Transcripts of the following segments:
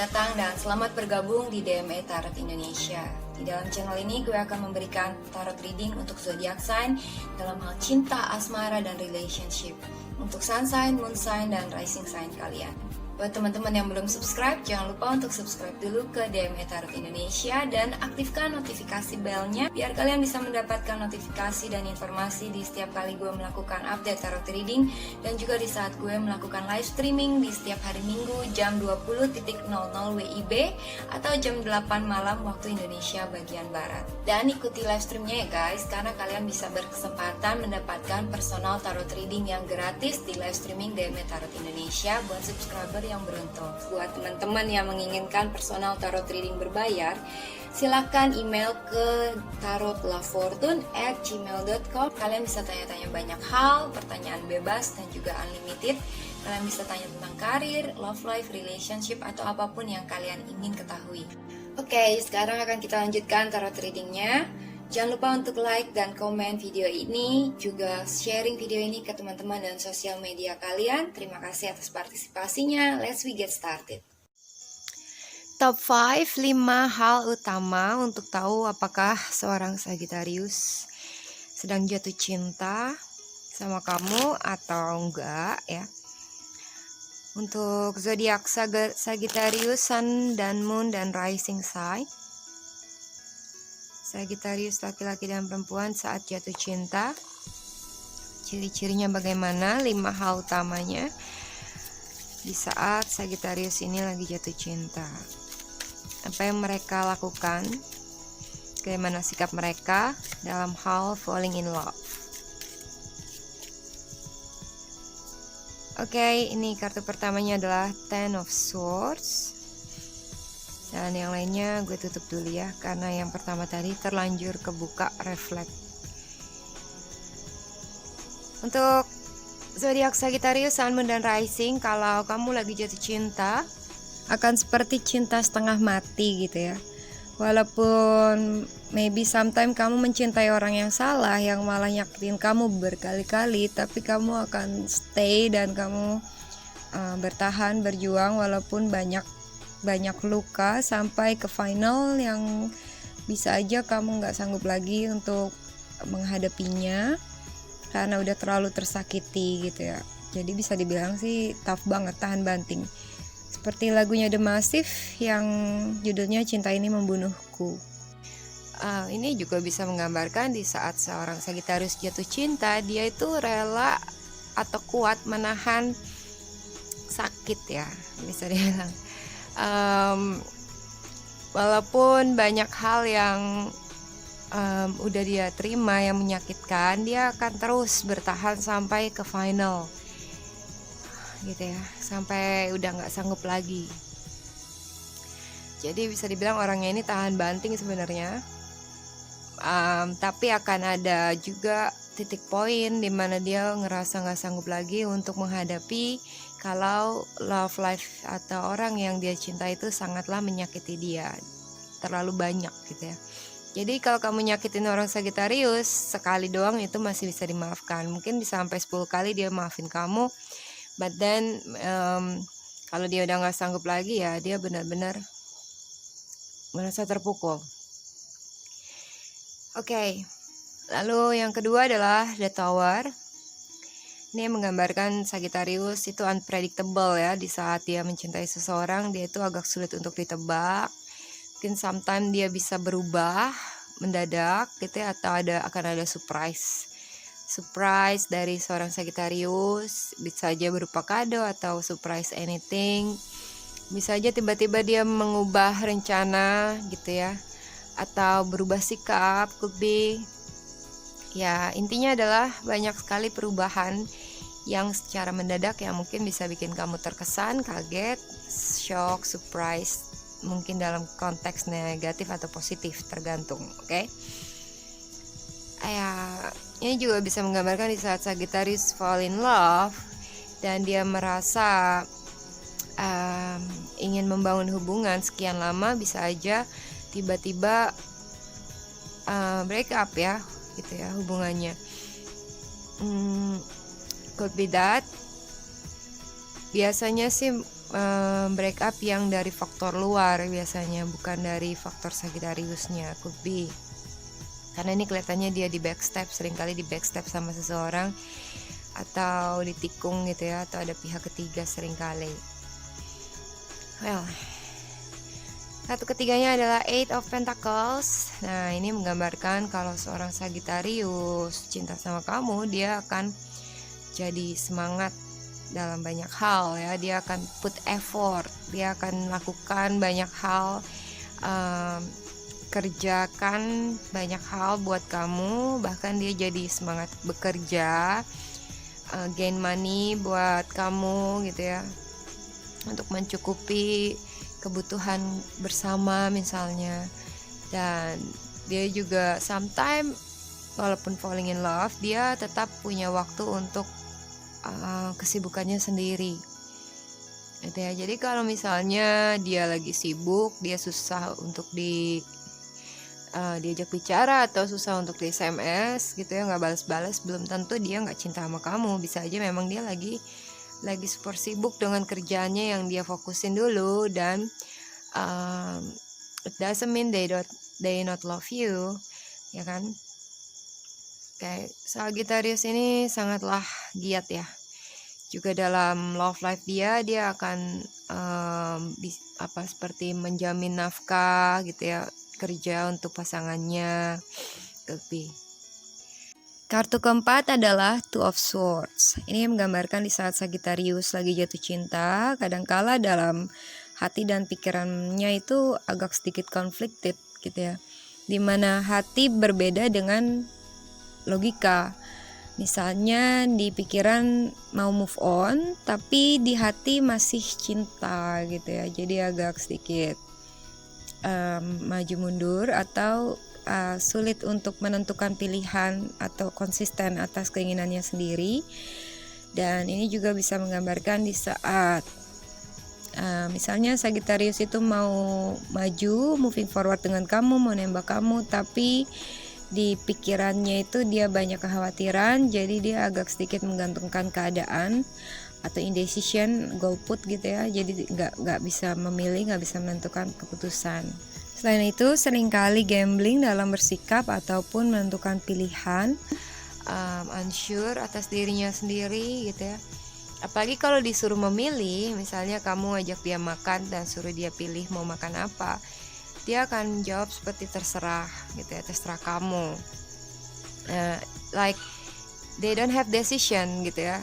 datang dan selamat bergabung di DME Tarot Indonesia. Di dalam channel ini gue akan memberikan tarot reading untuk zodiac sign dalam hal cinta, asmara, dan relationship. Untuk sun sign, moon sign, dan rising sign kalian. Buat teman-teman yang belum subscribe, jangan lupa untuk subscribe dulu ke DME Tarot Indonesia dan aktifkan notifikasi belnya biar kalian bisa mendapatkan notifikasi dan informasi di setiap kali gue melakukan update tarot reading dan juga di saat gue melakukan live streaming di setiap hari Minggu jam 20.00 WIB atau jam 8 malam waktu Indonesia bagian Barat. Dan ikuti live streamnya ya guys, karena kalian bisa berkesempatan mendapatkan personal tarot reading yang gratis di live streaming DME Tarot Indonesia buat subscriber yang beruntung. Buat teman-teman yang menginginkan personal tarot reading berbayar, silakan email ke tarotlafortune@gmail.com. Kalian bisa tanya-tanya banyak hal, pertanyaan bebas dan juga unlimited. Kalian bisa tanya tentang karir, love life, relationship, atau apapun yang kalian ingin ketahui. Oke, sekarang akan kita lanjutkan tarot readingnya. Jangan lupa untuk like dan komen video ini, juga sharing video ini ke teman-teman dan sosial media kalian. Terima kasih atas partisipasinya. Let's we get started. Top 5, 5 hal utama untuk tahu apakah seorang Sagittarius sedang jatuh cinta sama kamu atau enggak ya. Untuk zodiak Sagittarius, Sun dan Moon dan Rising sign. Sagittarius laki-laki dan perempuan saat jatuh cinta. Ciri-cirinya bagaimana? 5 hal utamanya di saat Sagittarius ini lagi jatuh cinta. Apa yang mereka lakukan? Bagaimana sikap mereka dalam hal falling in love? Oke, ini kartu pertamanya adalah Ten of Swords. Dan yang lainnya gue tutup dulu ya, karena yang pertama tadi terlanjur kebuka refleks. Untuk zodiak Sagittarius, Sun, Moon, dan Rising, kalau kamu lagi jatuh cinta, akan seperti cinta setengah mati gitu ya. Walaupun maybe sometimes kamu mencintai orang yang salah, yang malah nyakitin kamu berkali-kali, tapi kamu akan stay dan kamu bertahan, berjuang walaupun banyak luka sampai ke final yang bisa aja kamu nggak sanggup lagi untuk menghadapinya karena udah terlalu tersakiti gitu ya. Jadi bisa dibilang sih tough banget, tahan banting. Seperti lagunya The Massive yang judulnya Cinta Ini Membunuhku. Ini juga bisa menggambarkan di saat seorang Sagittarius jatuh cinta, dia itu rela atau kuat menahan sakit ya, bisa dibilang. Walaupun banyak hal yang udah dia terima yang menyakitkan, dia akan terus bertahan sampai ke final gitu ya, sampai udah nggak sanggup lagi. Jadi bisa dibilang orangnya ini tahan banting sebenarnya, tapi akan ada juga titik poin dimana dia ngerasa nggak sanggup lagi untuk menghadapi kalau love life atau orang yang dia cinta itu sangatlah menyakiti dia terlalu banyak gitu ya. Jadi kalau kamu nyakitin orang Sagittarius sekali doang itu masih bisa dimaafkan, mungkin bisa sampai 10 kali dia maafin kamu, but then kalau dia udah nggak sanggup lagi ya dia benar-benar merasa terpukul. Oke. Lalu yang kedua adalah The Tower. Ini menggambarkan Sagittarius itu unpredictable ya. Di saat dia mencintai seseorang, dia itu agak sulit untuk ditebak. Mungkin sometimes dia bisa berubah mendadak gitu ya, atau akan ada surprise dari seorang Sagittarius. Bisa aja berupa kado atau surprise anything. Bisa aja tiba-tiba dia mengubah rencana gitu ya, atau berubah sikap, could be. Ya, intinya adalah banyak sekali perubahan yang secara mendadak yang mungkin bisa bikin kamu terkesan, kaget, shock, surprise, mungkin dalam konteks negatif atau positif, tergantung, oke? Ya, ini juga bisa menggambarkan di saat Sagittarius fall in love dan dia merasa ingin membangun hubungan sekian lama, bisa aja tiba-tiba break up ya, gitu ya hubungannya. Could be that. Biasanya sih break up yang dari faktor luar biasanya, bukan dari faktor Sagittariusnya, could be. Karena ini kelihatannya dia di backstep, seringkali di backstep sama seseorang atau ditikung gitu ya, atau ada pihak ketiga seringkali. Well, satu ketiganya adalah Eight of Pentacles. Nah, ini menggambarkan kalau seorang Sagittarius cinta sama kamu, dia akan jadi semangat dalam banyak hal ya. Dia akan put effort, dia akan lakukan banyak hal, kerjakan banyak hal buat kamu. Bahkan dia jadi semangat bekerja, gain money buat kamu gitu ya, untuk mencukupi kebutuhan bersama misalnya. Dan dia juga sometimes walaupun falling in love, dia tetap punya waktu untuk kesibukannya sendiri gitu ya. Jadi kalau misalnya dia lagi sibuk, dia susah untuk diajak bicara atau susah untuk di SMS gitu ya, nggak balas-balas, belum tentu dia nggak cinta sama kamu. Bisa aja memang dia lagi super sibuk dengan kerjaannya yang dia fokusin dulu, dan it doesn't mean they not love you, ya kan? Kayak Sagittarius ini sangatlah giat ya. Juga dalam love life dia akan seperti menjamin nafkah gitu ya, kerja untuk pasangannya lebih. Kartu keempat adalah Two of Swords. Ini menggambarkan di saat Sagittarius lagi jatuh cinta, kadangkala dalam hati dan pikirannya itu agak sedikit conflicted gitu ya. Dimana hati berbeda dengan logika. Misalnya di pikiran mau move on, tapi di hati masih cinta gitu ya. Jadi agak sedikit maju mundur atau sulit untuk menentukan pilihan atau konsisten atas keinginannya sendiri. Dan ini juga bisa menggambarkan di saat misalnya Sagittarius itu mau maju, moving forward dengan kamu, mau nembak kamu, tapi di pikirannya itu dia banyak kekhawatiran, jadi dia agak sedikit menggantungkan keadaan atau indecision, golput gitu ya. Jadi nggak bisa memilih, nggak bisa menentukan keputusan. Selain itu, seringkali gambling dalam bersikap ataupun menentukan pilihan, unsure atas dirinya sendiri gitu ya. Apalagi kalau disuruh memilih, misalnya kamu ajak dia makan dan suruh dia pilih mau makan apa, dia akan jawab seperti terserah gitu ya, terserah kamu. Like they don't have decision gitu ya.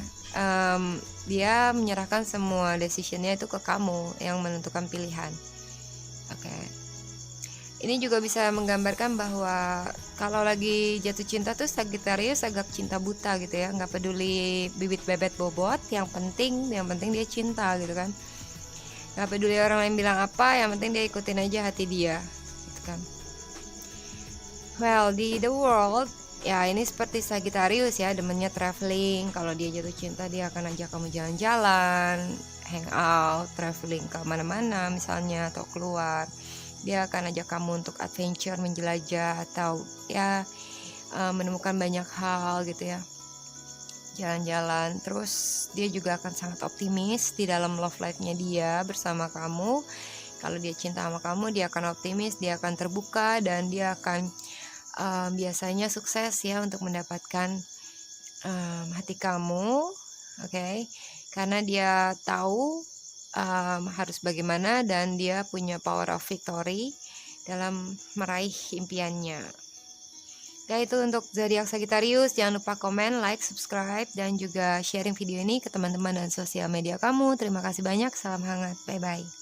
Dia menyerahkan semua decisionnya itu ke kamu yang menentukan pilihan. Oke. Ini juga bisa menggambarkan bahwa kalau lagi jatuh cinta tuh Sagittarius agak cinta buta gitu ya, nggak peduli bibit bebet bobot, yang penting dia cinta gitu kan. Nggak peduli orang lain bilang apa, yang penting dia ikutin aja hati dia gitu kan. Well, di the world ya ini seperti Sagittarius ya, demennya traveling. Kalau dia jatuh cinta, dia akan ajak kamu jalan-jalan, hangout, traveling ke mana-mana misalnya, atau keluar. Dia akan ajak kamu untuk adventure, menjelajah, atau ya menemukan banyak hal gitu ya, jalan-jalan. Terus dia juga akan sangat optimis di dalam love life-nya dia bersama kamu. Kalau dia cinta sama kamu, dia akan optimis, dia akan terbuka, dan dia akan biasanya sukses ya untuk mendapatkan hati kamu, okay? Karena dia tahu harus bagaimana, dan dia punya power of victory dalam meraih impiannya. Ya, itu untuk zodiak Sagittarius. Jangan lupa komen, like, subscribe, dan juga sharing video ini ke teman-teman dan sosial media kamu. Terima kasih banyak, salam hangat, bye bye.